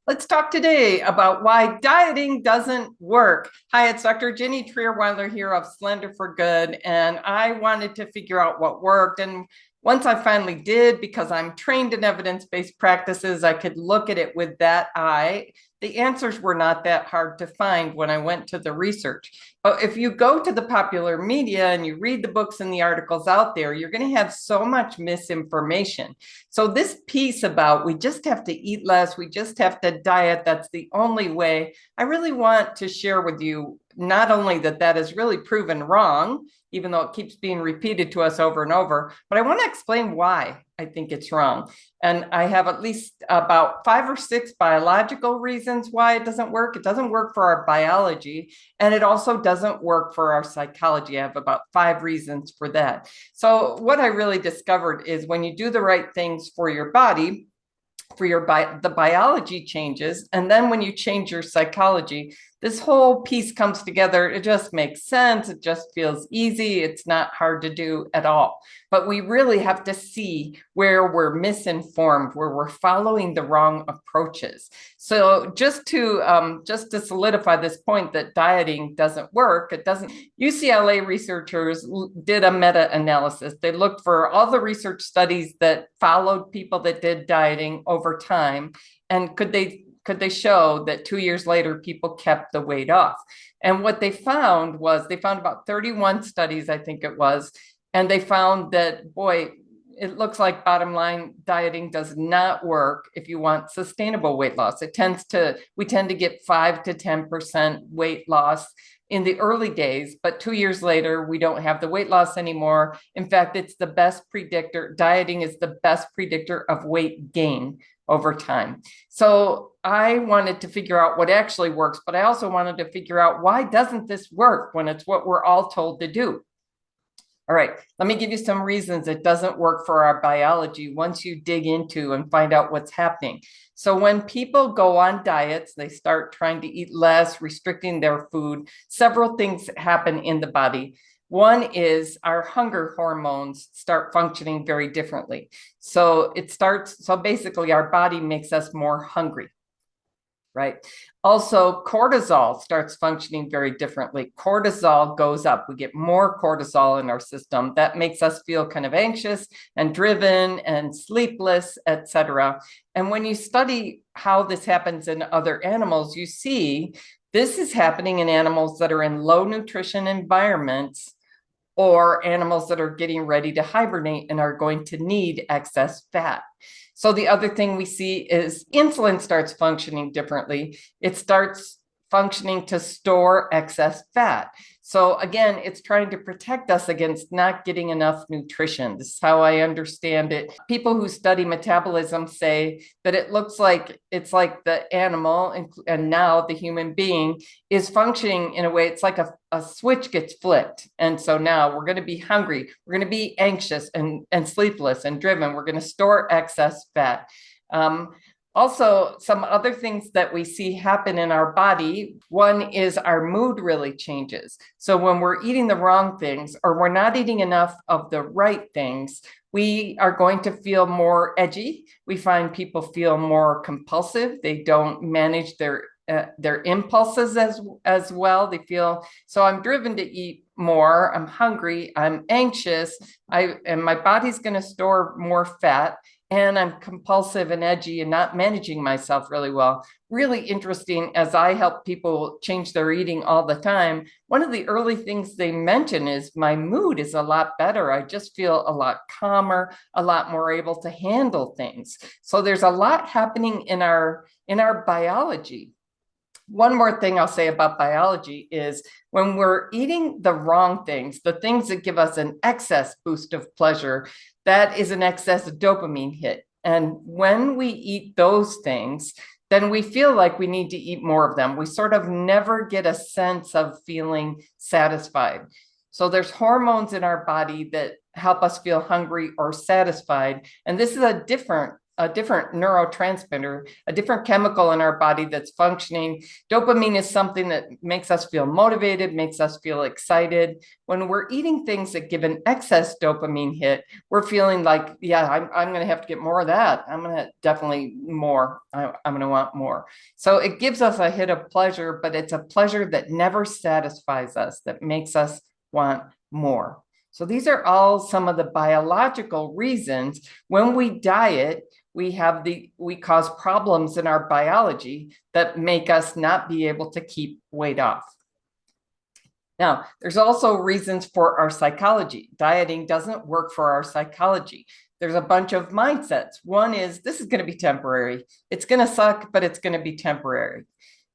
Let's talk today about why dieting doesn't work. Hi, it's Dr. Ginny Trierweiler here of Slender for Good, and I wanted to figure out what worked. And once I finally did, because I'm trained in evidence-based practices, I could look at it with that eye. The answers were not that hard to find when I went to the research. But if you go to the popular media and you read the books and the articles out there, you're going to have so much misinformation. So this piece about we just have to eat less, we just have to diet, that's the only way, I really want to share with you not only that that is really proven wrong, even though it keeps being repeated to us over and over, but I want to explain why I think it's wrong. And I have at least about 5 or 6 biological reasons why it doesn't work. It doesn't work for our biology, and it also doesn't work for our psychology. I have about 5 reasons for that. So what I really discovered is when you do the right things for your body, for the biology changes, and then when you change your psychology, this whole piece comes together. It just makes sense. It just feels easy. It's not hard to do at all. But we really have to see where we're misinformed, where we're following the wrong approaches. So just to solidify this point that dieting doesn't work, it doesn't. UCLA researchers did a meta-analysis. They looked for all the research studies that followed people that did dieting over time, and could they show that 2 years later, people kept the weight off. And what they found was they found about 31 studies, I think it was, and they found that, boy, it looks like bottom line, dieting does not work if you want sustainable weight loss. We tend to get 5 to 10% weight loss in the early days, but 2 years later, we don't have the weight loss anymore. In fact, it's the best predictor. Dieting is the best predictor of weight gain over time. So I wanted to figure out what actually works, but I also wanted to figure out why doesn't this work when it's what we're all told to do? All right, let me give you some reasons it doesn't work for our biology once you dig into and find out what's happening. So when people go on diets, they start trying to eat less, restricting their food, several things happen in the body. One is our hunger hormones start functioning very differently. So basically our body makes us more hungry, right? Also, cortisol starts functioning very differently. Cortisol goes up. We get more cortisol in our system. That makes us feel kind of anxious and driven and sleepless, etc. And when you study how this happens in other animals, you see this is happening in animals that are in low nutrition environments, or animals that are getting ready to hibernate and are going to need excess fat. So the other thing we see is insulin starts functioning differently. It starts functioning to store excess fat. So again, it's trying to protect us against not getting enough nutrition. This is how I understand it. People who study metabolism say that it looks like it's like the animal and now the human being is functioning in a way, it's like a switch gets flipped. And so now we're going to be hungry, we're going to be anxious and sleepless and driven. We're going to store excess fat. Also, some other things that we see happen in our body, one is our mood really changes. So when we're eating the wrong things or we're not eating enough of the right things, we are going to feel more edgy. We find people feel more compulsive. They don't manage their impulses as well. They feel, so I'm driven to eat more, I'm hungry, I'm anxious, and my body's going to store more fat, and I'm compulsive and edgy and not managing myself really well. Really interesting as I help people change their eating all the time. One of the early things they mention is my mood is a lot better. I just feel a lot calmer, a lot more able to handle things. So there's a lot happening in our biology. One more thing I'll say about biology is when we're eating the wrong things, the things that give us an excess boost of pleasure, that is an excess dopamine hit. And when we eat those things, then we feel like we need to eat more of them. We sort of never get a sense of feeling satisfied. So there's hormones in our body that help us feel hungry or satisfied. And this is a different different neurotransmitter, a different chemical in our body that's functioning. Dopamine is something that makes us feel motivated, makes us feel excited. When we're eating things that give an excess dopamine hit, we're feeling like, yeah, I'm going to have to get more of that. I'm going to definitely more. I'm going to want more. So it gives us a hit of pleasure, but it's a pleasure that never satisfies us, that makes us want more. So these are all some of the biological reasons when we diet, we cause problems in our biology that make us not be able to keep weight off. Now, there's also reasons for our psychology. Dieting doesn't work for our psychology. There's a bunch of mindsets. One is, this is going to be temporary. It's going to suck, but it's going to be temporary.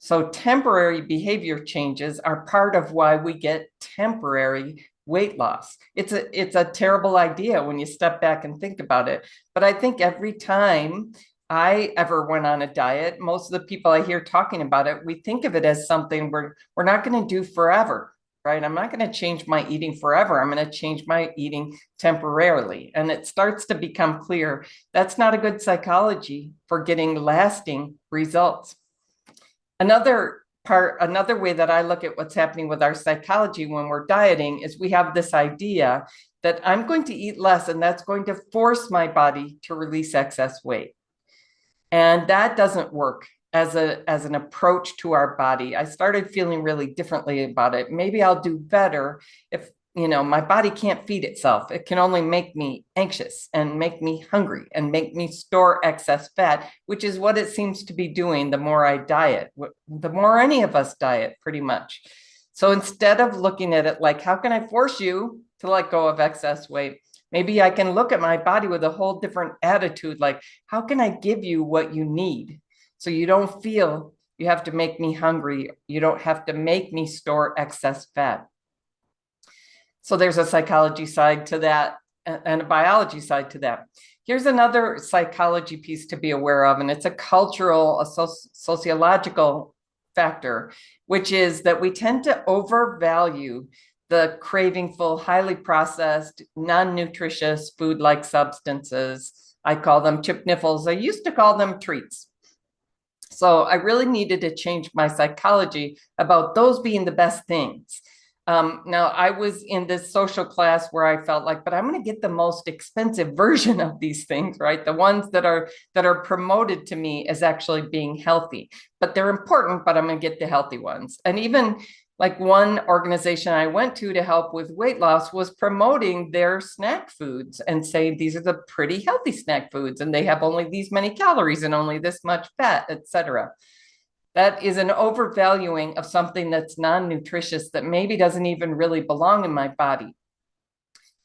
So temporary behavior changes are part of why we get temporary weight loss. It's a terrible idea when you step back and think about it. But I think every time I ever went on a diet, most of the people I hear talking about it, we think of it as something we're not going to do forever, right? I'm not going to change my eating forever. I'm going to change my eating temporarily. And it starts to become clear that's not a good psychology for getting lasting results. Another way that I look at what's happening with our psychology when we're dieting is we have this idea that I'm going to eat less and that's going to force my body to release excess weight. And that doesn't work as an approach to our body. I started feeling really differently about it. Maybe I'll do better if, my body can't feed itself. It can only make me anxious and make me hungry and make me store excess fat, which is what it seems to be doing the more I diet, the more any of us diet, pretty much. So instead of looking at it like, how can I force you to let go of excess weight? Maybe I can look at my body with a whole different attitude, like, how can I give you what you need? So you don't feel you have to make me hungry. You don't have to make me store excess fat. So there's a psychology side to that and a biology side to that. Here's another psychology piece to be aware of, and it's a cultural, a sociological factor, which is that we tend to overvalue the cravingful, highly processed, non-nutritious food-like substances. I call them chip niffles. I used to call them treats. So I really needed to change my psychology about those being the best things. Now, I was in this social class where I felt like, but I'm going to get the most expensive version of these things, right? The ones that are promoted to me as actually being healthy, but they're important, but I'm going to get the healthy ones. And even like one organization I went to help with weight loss was promoting their snack foods and saying, these are the pretty healthy snack foods, and they have only these many calories and only this much fat, etc. That is an overvaluing of something that's non-nutritious that maybe doesn't even really belong in my body.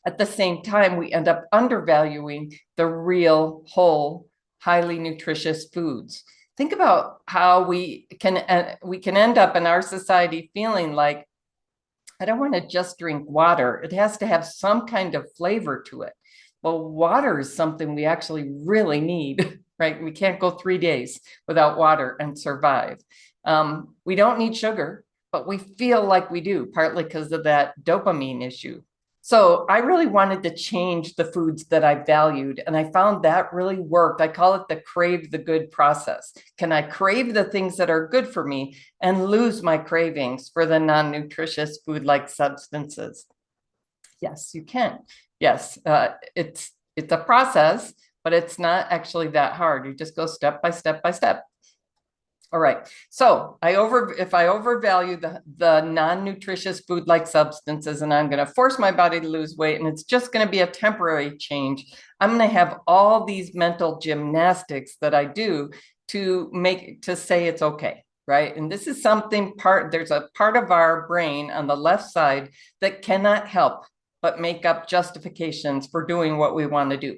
At the same time, we end up undervaluing the real, whole, highly nutritious foods. Think about how we can end up in our society feeling like, I don't want to just drink water. It has to have some kind of flavor to it. Well, water is something we actually really need. Right? We can't go 3 days without water and survive. We don't need sugar, but we feel like we do, partly because of that dopamine issue. So I really wanted to change the foods that I valued, and I found that really worked. I call it the crave the good process. Can I crave the things that are good for me and lose my cravings for the non-nutritious food-like substances? Yes, you can. Yes, it's a process, but it's not actually that hard. You just go step by step by step. All right. So if I overvalue the non-nutritious food-like substances and I'm going to force my body to lose weight and it's just going to be a temporary change, I'm going to have all these mental gymnastics that I do to say it's okay. Right. And this is there's a part of our brain on the left side that cannot help but make up justifications for doing what we want to do.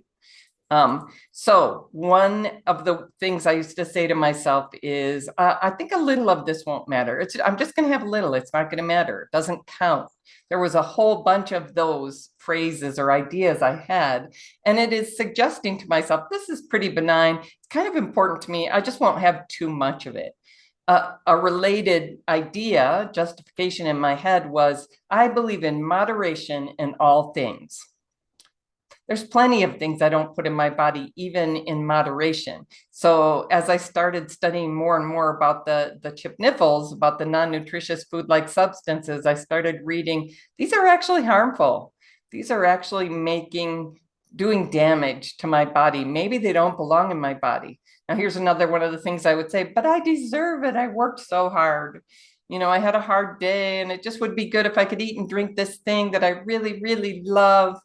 So one of the things I used to say to myself is, I think a little of this won't matter. I'm just going to have a little. It's not going to matter. It doesn't count. There was a whole bunch of those phrases or ideas I had, and it is suggesting to myself, this is pretty benign. It's kind of important to me. I just won't have too much of it. A related idea, justification in my head was, I believe in moderation in all things. there's plenty of things I don't put in my body, even in moderation. So as I started studying more and more about the chipniffles, about the non-nutritious food-like substances, I started reading, these are actually harmful. These are actually doing damage to my body. Maybe they don't belong in my body. Now, here's another one of the things I would say, but I deserve it. I worked so hard. I had a hard day, and it just would be good if I could eat and drink this thing that I really, really love.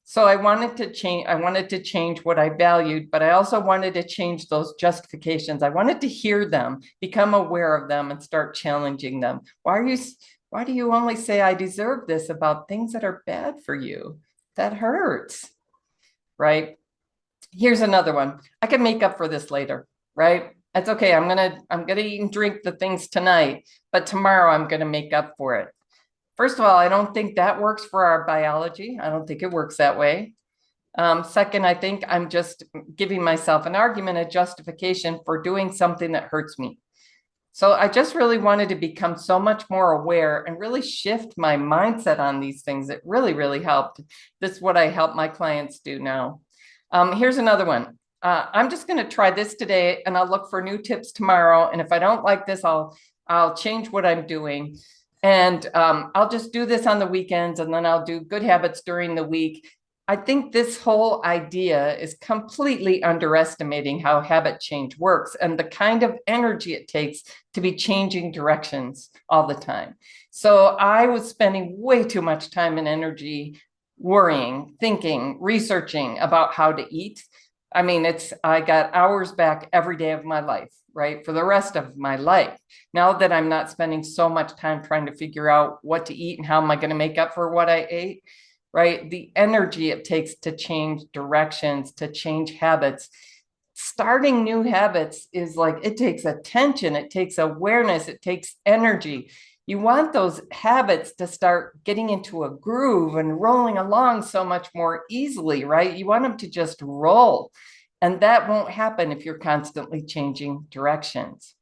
So I wanted to change what I valued, but I also wanted to change those justifications. I wanted to hear them, become aware of them, and start challenging them. Why do you only say I deserve this about things that are bad for you? That hurts, right? Here's another one. I can make up for this later, right? It's okay. I'm gonna eat and drink the things tonight, but tomorrow I'm gonna make up for it. First of all, I don't think that works for our biology. I don't think it works that way. Second, I think I'm just giving myself an argument, a justification for doing something that hurts me. So I just really wanted to become so much more aware and really shift my mindset on these things. It really, really helped. This is what I help my clients do now. Here's another one. I'm just going to try this today, and I'll look for new tips tomorrow. And if I don't like this, I'll change what I'm doing. And I'll just do this on the weekends, and then I'll do good habits during the week. I think this whole idea is completely underestimating how habit change works and the kind of energy it takes to be changing directions all the time. So I was spending way too much time and energy worrying, thinking, researching about how to eat. I mean, I got hours back every day of my life, right? For the rest of my life. Now that I'm not spending so much time trying to figure out what to eat and how am I going to make up for what I ate, right? The energy it takes to change directions, to change habits. Starting new habits is like, it takes attention, it takes awareness, it takes energy. You want those habits to start getting into a groove and rolling along so much more easily, right? You want them to just roll. And that won't happen if you're constantly changing directions.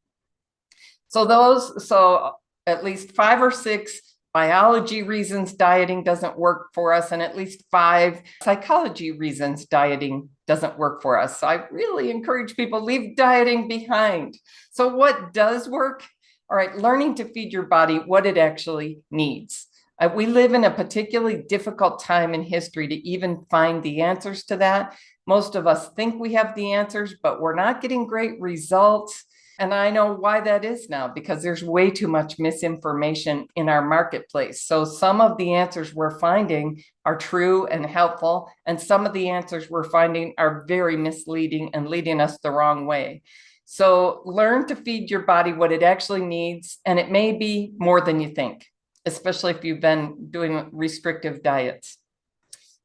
So at least 5 or 6 biology reasons dieting doesn't work for us, and at least 5 psychology reasons dieting doesn't work for us. So I really encourage people, leave dieting behind. So what does work? All right, learning to feed your body what it actually needs. We live in a particularly difficult time in history to even find the answers to that. Most of us think we have the answers, but we're not getting great results. And I know why that is now, because there's way too much misinformation in our marketplace. So some of the answers we're finding are true and helpful, and some of the answers we're finding are very misleading and leading us the wrong way. So learn to feed your body what it actually needs, and it may be more than you think, especially if you've been doing restrictive diets.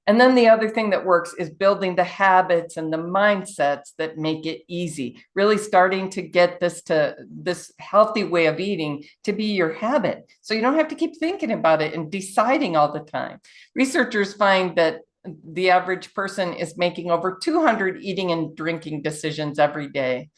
And then the other thing that works is building the habits and the mindsets that make it easy, really starting to get this healthy way of eating to be your habit. So you don't have to keep thinking about it and deciding all the time. Researchers find that the average person is making over 200 eating and drinking decisions every day.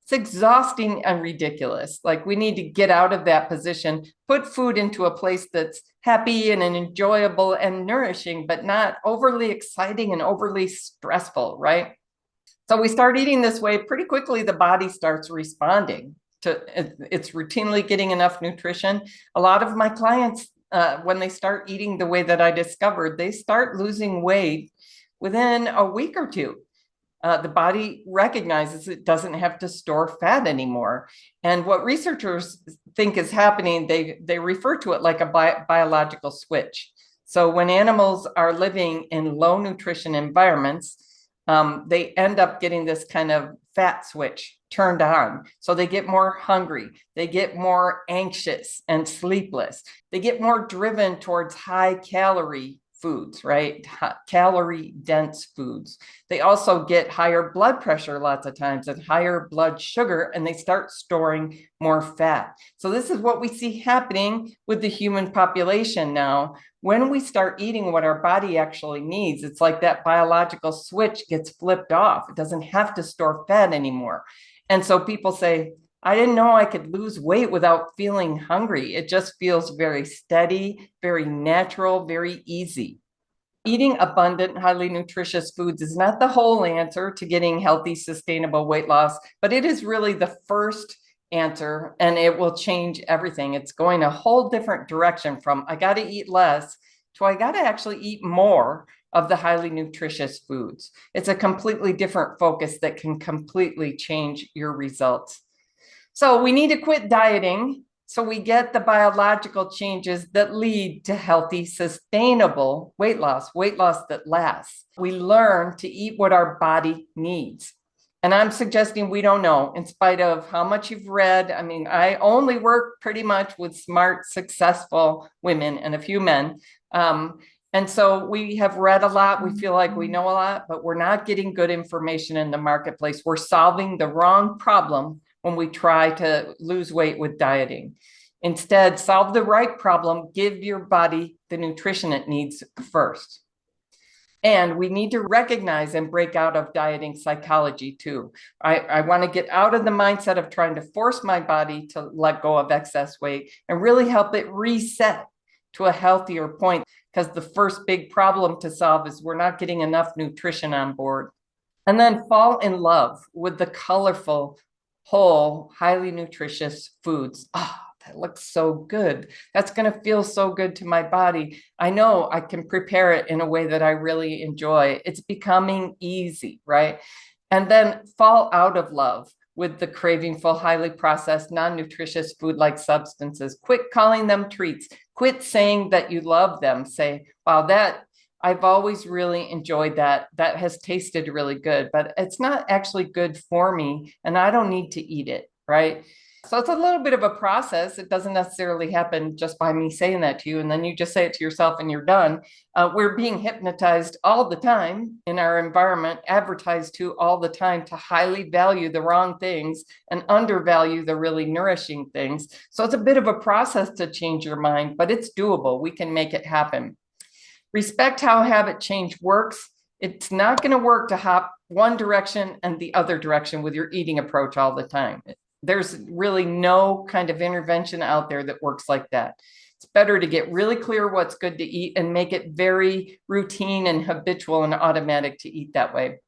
It's exhausting and ridiculous. Like, we need to get out of that position, put food into a place that's happy and enjoyable and nourishing, but not overly exciting and overly stressful, right? So we start eating this way, pretty quickly the body starts responding to it's routinely getting enough nutrition. A lot of my clients, when they start eating the way that I discovered, they start losing weight within a week or two. The body recognizes it doesn't have to store fat anymore. And what researchers think is happening, they refer to it like a biological switch. So when animals are living in low nutrition environments, they end up getting this kind of fat switch turned on. So they get more hungry, they get more anxious and sleepless, they get more driven towards high calorie foods, right? Calorie dense foods. They also get higher blood pressure lots of times and higher blood sugar, and they start storing more fat. So this is what we see happening with the human population now. When we start eating what our body actually needs, it's like that biological switch gets flipped off. It doesn't have to store fat anymore. And so people say, I didn't know I could lose weight without feeling hungry. It just feels very steady, very natural, very easy. Eating abundant, highly nutritious foods is not the whole answer to getting healthy, sustainable weight loss, but it is really the first answer, and it will change everything. It's going a whole different direction from I got to eat less to I got to actually eat more of the highly nutritious foods. It's a completely different focus that can completely change your results. So we need to quit dieting so we get the biological changes that lead to healthy, sustainable weight loss that lasts. We learn to eat what our body needs. And I'm suggesting we don't know, in spite of how much you've read. I mean, I only work pretty much with smart, successful women and a few men. And so we have read a lot. We feel like we know a lot, but we're not getting good information in the marketplace. We're solving the wrong problem when we try to lose weight with dieting. Instead, solve the right problem. Give your body the nutrition it needs first. And we need to recognize and break out of dieting psychology too. I want to get out of the mindset of trying to force my body to let go of excess weight and really help it reset to a healthier point, because the first big problem to solve is we're not getting enough nutrition on board. And then fall in love with the colorful, whole, highly nutritious foods. That looks so good. That's going to feel so good to my body. I know I can prepare it in a way that I really enjoy. It's becoming easy, right? And then fall out of love with the craving for highly processed, non-nutritious food-like substances. Quit calling them treats. Quit saying that you love them. Say, wow, that I've always really enjoyed that. That has tasted really good, but it's not actually good for me, and I don't need to eat it, right? So it's a little bit of a process. It doesn't necessarily happen just by me saying that to you, and then you just say it to yourself and you're done. We're being hypnotized all the time in our environment, advertised to all the time, to highly value the wrong things and undervalue the really nourishing things. So it's a bit of a process to change your mind, but it's doable. We can make it happen. Respect how habit change works. It's not going to work to hop one direction and the other direction with your eating approach all the time. There's really no kind of intervention out there that works like that. It's better to get really clear what's good to eat and make it very routine and habitual and automatic to eat that way.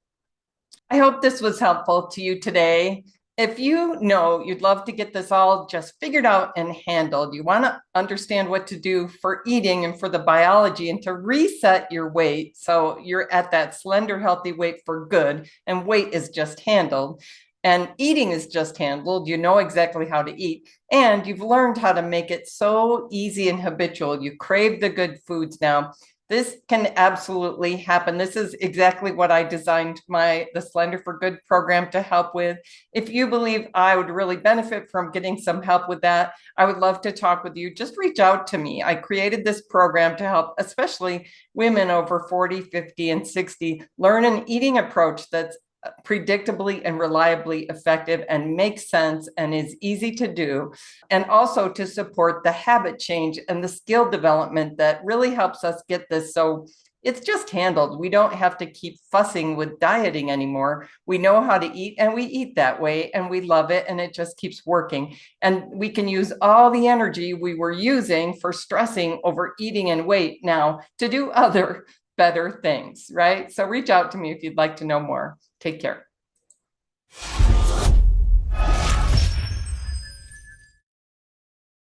I hope this was helpful to you today. If you know you'd love to get this all just figured out and handled, you want to understand what to do for eating and for the biology and to reset your weight so you're at that slender, healthy weight for good, and weight is just handled. And eating is just handled. You know exactly how to eat, and you've learned how to make it so easy and habitual. You crave the good foods now. This can absolutely happen. This is exactly what I designed the Slender for Good program to help with. If you believe I would really benefit from getting some help with that, I would love to talk with you. Just reach out to me. I created this program to help especially women over 40, 50, and 60 learn an eating approach that's predictably and reliably effective and makes sense and is easy to do, and also to support the habit change and the skill development that really helps us get this so it's just handled. We don't have to keep fussing with dieting anymore. We know how to eat, and we eat that way, and we love it, and it just keeps working. And we can use all the energy we were using for stressing over eating and weight now to do other better things, right? So reach out to me if you'd like to know more. Take care.